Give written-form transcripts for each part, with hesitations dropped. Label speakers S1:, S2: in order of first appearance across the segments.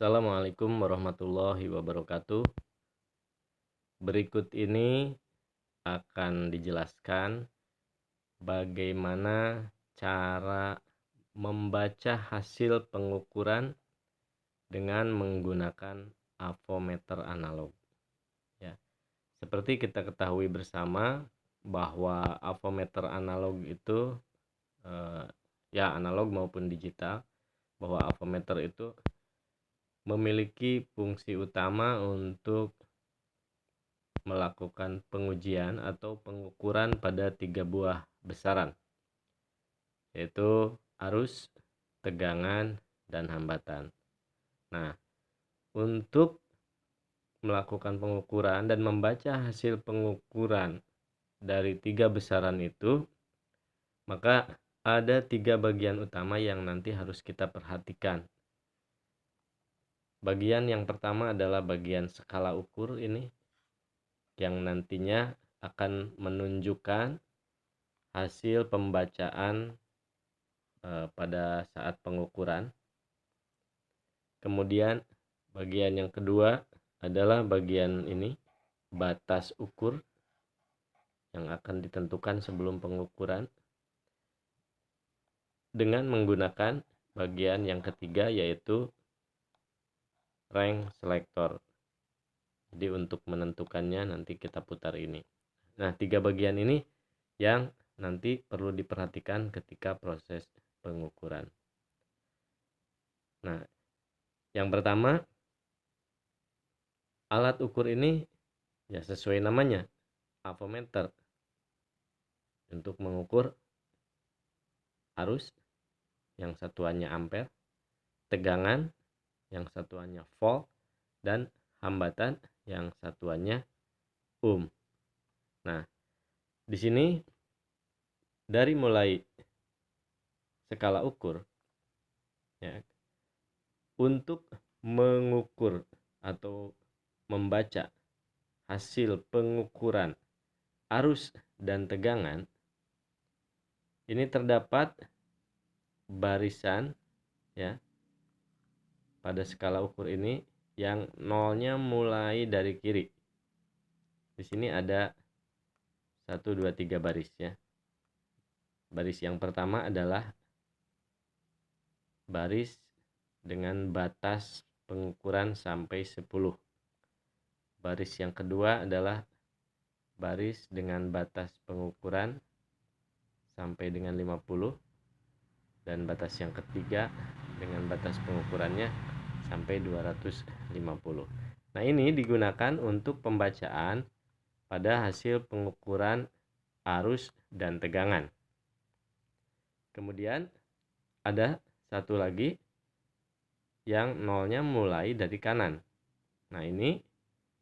S1: Assalamualaikum warahmatullahi wabarakatuh. Berikut ini akan dijelaskan bagaimana cara membaca hasil pengukuran dengan menggunakan avometer analog. Ya, seperti kita ketahui bersama bahwa avometer analog itu ya analog maupun digital, bahwa avometer itu memiliki fungsi utama untuk melakukan pengujian atau pengukuran pada 3 buah besaran, yaitu arus, tegangan, dan hambatan. Nah, untuk melakukan pengukuran dan membaca hasil pengukuran dari 3 besaran itu, maka ada 3 bagian utama yang nanti harus kita perhatikan. Bagian yang pertama adalah bagian skala ukur ini, yang nantinya akan menunjukkan hasil pembacaan pada saat pengukuran. Kemudian bagian yang kedua adalah bagian ini, batas ukur yang akan ditentukan sebelum pengukuran dengan menggunakan bagian yang ketiga, yaitu range selector. Jadi untuk menentukannya nanti kita putar ini. Nah, 3 bagian ini yang nanti perlu diperhatikan ketika proses pengukuran. Nah, yang pertama, alat ukur ini ya sesuai namanya, avometer, untuk mengukur arus yang satuannya ampere, tegangan yang satuannya volt, dan hambatan yang satuannya ohm. Nah, di sini dari mulai skala ukur ya, untuk mengukur atau membaca hasil pengukuran arus dan tegangan, ini terdapat barisan ya pada skala ukur ini yang nolnya mulai dari kiri. Di sini ada 1, 2, 3 baris ya. Baris yang pertama adalah baris dengan batas pengukuran sampai 10. Baris yang kedua adalah baris dengan batas pengukuran sampai dengan 50. Dan batas yang ketiga dengan batas pengukurannya sampai 250. Nah, ini digunakan untuk pembacaan pada hasil pengukuran arus dan tegangan. Kemudian ada satu lagi yang nolnya mulai dari kanan. Nah, ini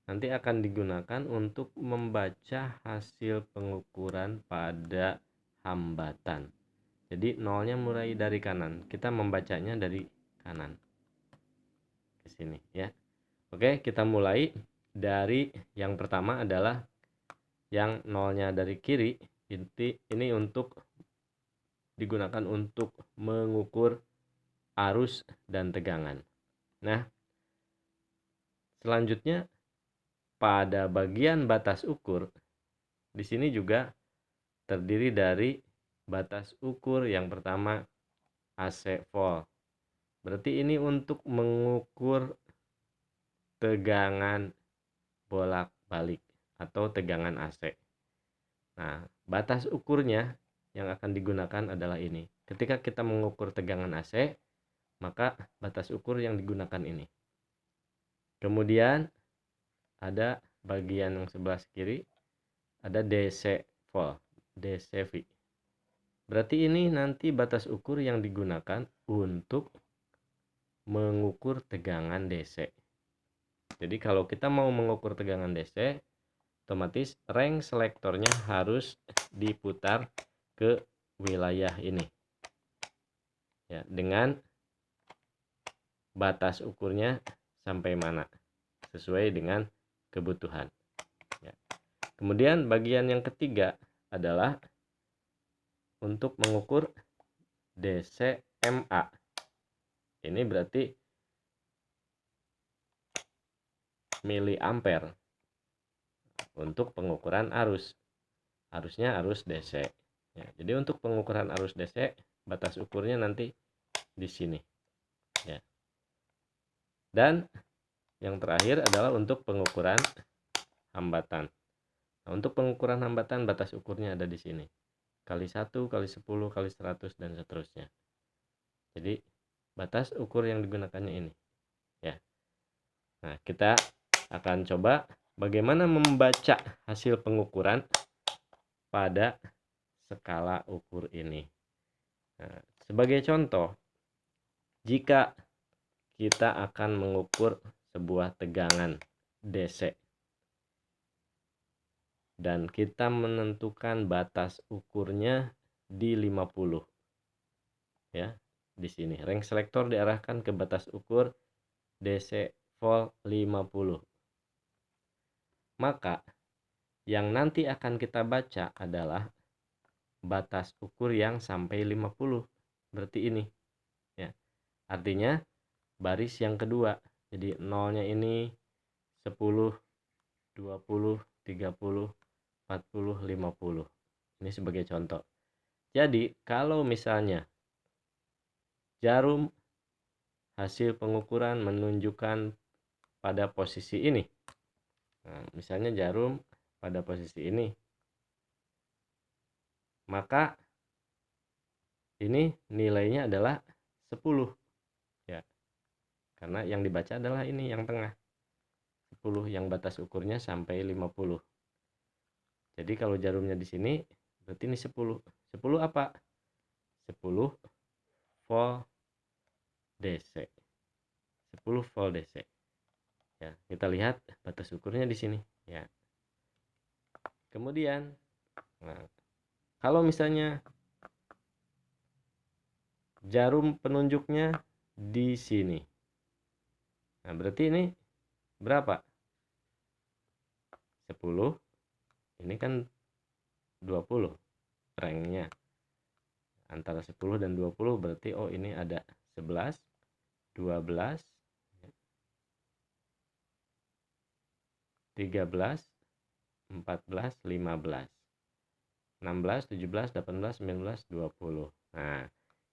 S1: nanti akan digunakan untuk membaca hasil pengukuran pada hambatan. Jadi nolnya mulai dari kanan, kita membacanya dari kanan ke sini ya. Oke, kita mulai dari yang pertama adalah yang nolnya dari kiri. Ini untuk digunakan untuk mengukur arus dan tegangan. Nah, selanjutnya pada bagian batas ukur, di sini juga terdiri dari batas ukur yang pertama AC volt. Berarti ini untuk mengukur tegangan bolak-balik atau tegangan AC. Nah, batas ukurnya yang akan digunakan adalah ini. Ketika kita mengukur tegangan AC, maka batas ukur yang digunakan ini. Kemudian ada bagian yang sebelah kiri, ada DC volt, DCV. Berarti ini nanti batas ukur yang digunakan untuk mengukur tegangan DC. Jadi kalau kita mau mengukur tegangan DC, otomatis range selektornya harus diputar ke wilayah ini ya, dengan batas ukurnya sampai mana sesuai dengan kebutuhan ya. Kemudian bagian yang ketiga adalah untuk mengukur DCMA. Ini berarti miliampere untuk pengukuran arus. Arusnya arus DC. Ya, jadi untuk pengukuran arus DC, batas ukurnya nanti di sini. Ya. Dan yang terakhir adalah untuk pengukuran hambatan. Nah, untuk pengukuran hambatan, batas ukurnya ada di sini. Kali 1, kali 10, kali 100, dan seterusnya. Jadi, batas ukur yang digunakannya ini. Ya. Nah, kita akan coba bagaimana membaca hasil pengukuran pada skala ukur ini. Nah, sebagai contoh, jika kita akan mengukur sebuah tegangan DC dan kita menentukan batas ukurnya di 50. Ya, di sini ring selektor diarahkan ke batas ukur DC volt 50. Maka yang nanti akan kita baca adalah batas ukur yang sampai 50. Berarti ini. Ya. Artinya baris yang kedua. Jadi nolnya ini 10, 20, 30, 40, 50. Ini sebagai contoh. Jadi kalau misalnya jarum hasil pengukuran menunjukkan pada posisi ini. Nah, misalnya jarum pada posisi ini. Maka ini nilainya adalah 10. Ya. Karena yang dibaca adalah ini yang tengah. 10 yang batas ukurnya sampai 50. Jadi kalau jarumnya di sini berarti ini 10. 10 apa? 10 volt DC. 10 volt DC. Ya, kita lihat batas ukurnya di sini, ya. Kemudian, nah, kalau misalnya jarum penunjuknya di sini. Nah, berarti ini berapa? 10. Ini kan 20 rangnya. Antara 10 dan 20 berarti oh ini ada 11, 12, 13, 14, 15, 16, 17, 18, 19, 20. Nah,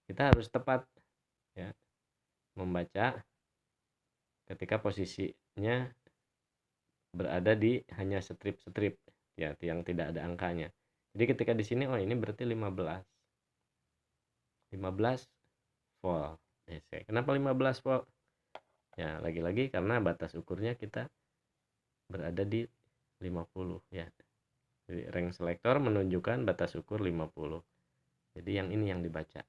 S1: kita harus tepat ya membaca ketika posisinya berada di hanya strip-strip ya yang tidak ada angkanya. Jadi ketika di sini oh ini berarti 15 volt DC. Kenapa 15 volt? Ya, lagi-lagi karena batas ukurnya kita berada di 50 ya. Jadi ring selektor menunjukkan batas ukur 50. Jadi yang ini yang dibaca.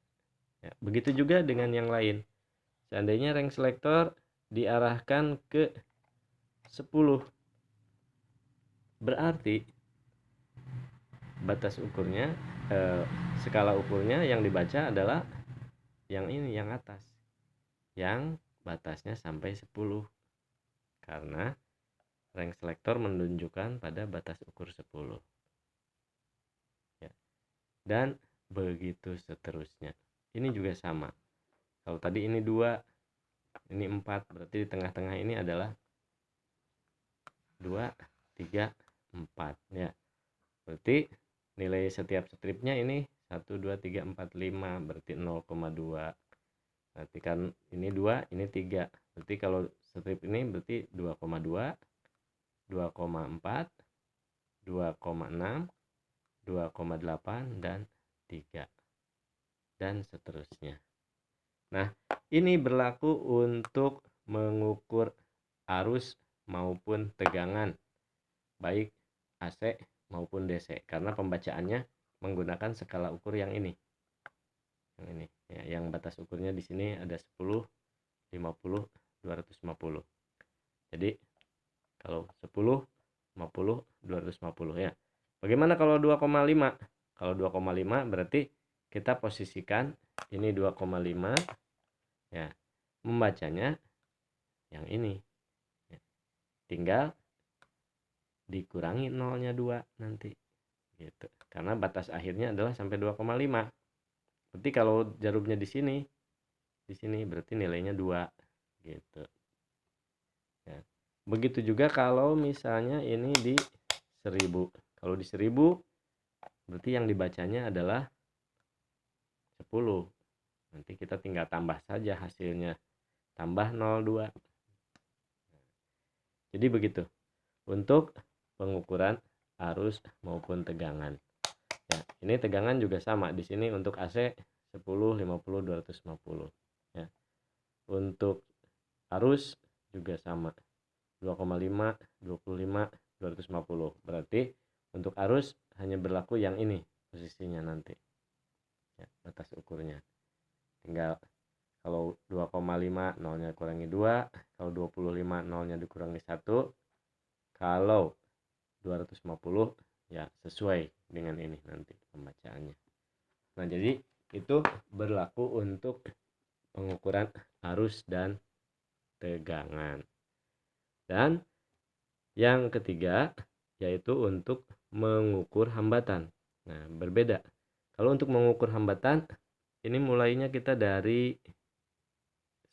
S1: Ya, begitu juga dengan yang lain. Seandainya ring selektor diarahkan ke 10. Berarti batas ukurnya skala ukurnya yang dibaca adalah yang ini yang atas. Yang batasnya sampai 10. Karena ring selektor menunjukkan pada batas ukur 10. Ya. Dan begitu seterusnya. Ini juga sama. Kalau tadi ini 2, ini 4, berarti di tengah-tengah ini adalah 2, 3, 4 ya. Berarti nilai setiap stripnya ini 1, 2, 3, 4, 5, berarti 0,2. Berarti kan ini 2, ini 3. Berarti kalau strip ini berarti 2,2, 2,4, 2,6, 2,8 dan 3 dan seterusnya. Nah, ini berlaku untuk mengukur arus maupun tegangan baik AC maupun DC karena pembacaannya menggunakan skala ukur yang ini. Yang ini ya, yang batas ukurnya di sini ada 10, 50, 250. Jadi kalau 10, 50, 250 ya. Bagaimana kalau 2,5? Kalau 2,5 berarti kita posisikan ini 2,5 ya. Membacanya yang ini. Ya. Tinggal dikurangi nolnya 2 nanti. Gitu. Karena batas akhirnya adalah sampai 2,5. Berarti kalau jarumnya di sini berarti nilainya 2 gitu. Ya. Begitu juga kalau misalnya ini di 1000. Kalau di 1000 berarti yang dibacanya adalah 10. Nanti kita tinggal tambah saja hasilnya. Tambah 02. Jadi begitu untuk pengukuran arus maupun tegangan. Ya, ini tegangan juga sama. Di sini untuk AC 10, 50, 250. Ya. Untuk arus juga sama. 2,5, 25, 250. Berarti untuk arus hanya berlaku yang ini posisinya nanti. Ya, batas ukurnya. Tinggal kalau 2,5 nolnya kurangi 2, kalau 25 nolnya dikurangi 1, kalau 250 ya sesuai dengan ini nanti pembacaannya. Nah, jadi itu berlaku untuk pengukuran arus dan tegangan. Dan yang ketiga yaitu untuk mengukur hambatan. Nah, berbeda. Kalau untuk mengukur hambatan, ini mulainya kita dari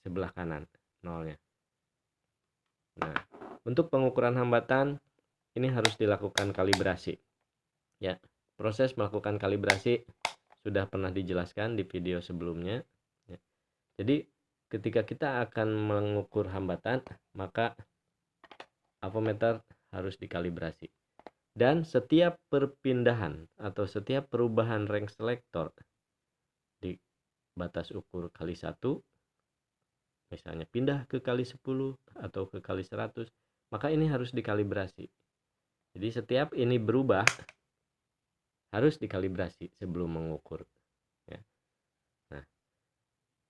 S1: sebelah kanan nolnya. Nah, untuk pengukuran hambatan ini harus dilakukan kalibrasi. Ya, proses melakukan kalibrasi sudah pernah dijelaskan di video sebelumnya. Ya. Jadi ketika kita akan mengukur hambatan, maka avometer harus dikalibrasi. Dan setiap perpindahan atau setiap perubahan range selector di batas ukur kali 1, misalnya pindah ke kali 10 atau ke kali 100, maka ini harus dikalibrasi. Jadi setiap ini berubah harus dikalibrasi sebelum mengukur. Ya. Nah,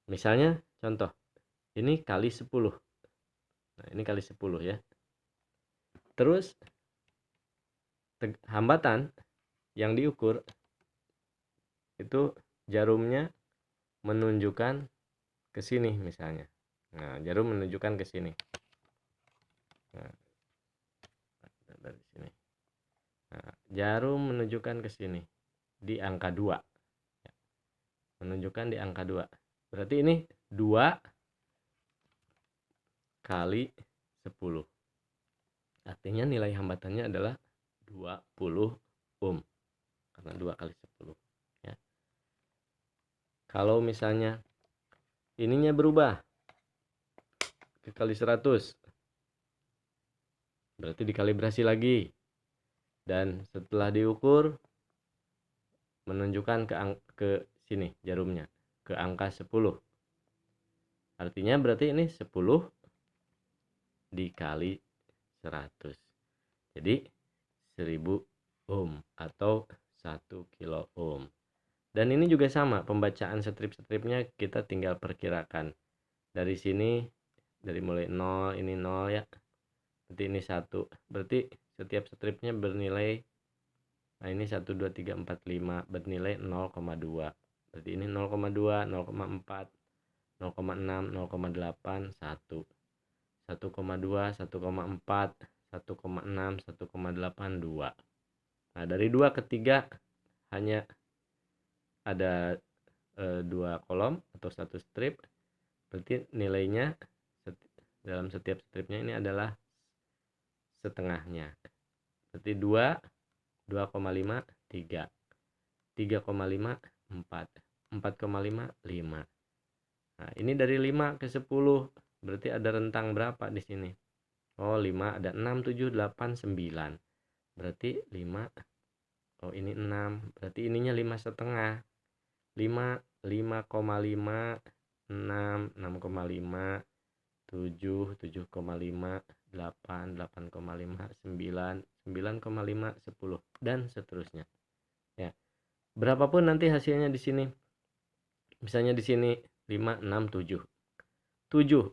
S1: misalnya contoh, ini kali 10. Nah, ini kali 10 ya. Terus hambatan yang diukur itu jarumnya menunjukkan ke sini misalnya. Nah, jarum menunjukkan ke sini. Nah, dari sini. Nah, jarum menunjukkan ke sini di angka 2. Ya, menunjukkan di angka 2. Berarti ini 2 kali 10. Artinya nilai hambatannya adalah 20 ohm. Karena 2 kali 10. Ya. Kalau misalnya ininya berubah ke kali 100, berarti dikalibrasi lagi. Dan setelah diukur menunjukkan ke sini jarumnya, ke angka 10. Artinya berarti ini 10 dikali 100. Jadi 1000 ohm atau 1 kilo ohm. Dan ini juga sama, pembacaan strip-stripnya kita tinggal perkirakan. Dari sini, dari mulai 0, ini 0 ya. Berarti ini 1. Berarti setiap stripnya bernilai, nah ini 1, 2, 3, 4, 5, bernilai 0,2. Berarti ini 0,2, 0,4, 0,6, 0,8, 1. 1,2, 1,4, 1,6, 1,8, 2. Nah, dari 2 ke 3 hanya ada 2 kolom atau 1 strip. Berarti nilainya dalam setiap stripnya ini adalah setengahnya. Berarti 2, 2,5, 3, 3,5, 4, 4,5, 5. Nah, ini dari 5 ke 10. Berarti ada rentang berapa di sini? Oh, 5 ada 6, 7, 8, 9. Berarti 5. Oh, ini 6. Berarti ininya 5,5. 5, 5,5, 6, 6,5, 7, 7,5, 8, 8,5, 9, 9,5, 10 dan seterusnya. Ya. Berapapun nanti hasilnya di sini. Misalnya di sini 5, 6, 7. 7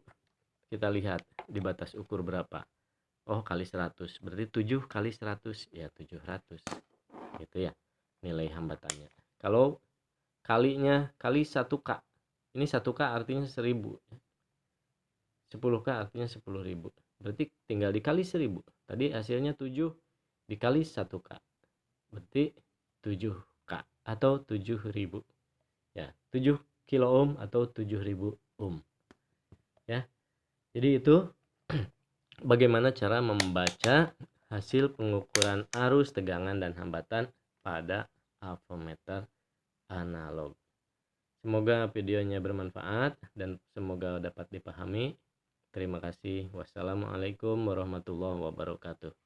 S1: kita lihat di batas ukur berapa. Oh, kali 100. Berarti 7 kali 100 ya 700. Gitu ya nilai hambatannya. Kalau kalinya kali 1K. Ini 1K artinya 1000. 10K artinya 10.000. Berarti tinggal dikali 1000. Tadi hasilnya 7 dikali 1K. Berarti 7K atau 7.000. Ya, 7 kilo ohm atau 7.000 ohm. Ya. Jadi itu bagaimana cara membaca hasil pengukuran arus, tegangan, dan hambatan pada avometer analog. Semoga videonya bermanfaat dan semoga dapat dipahami. Terima kasih. Wassalamualaikum warahmatullahi wabarakatuh.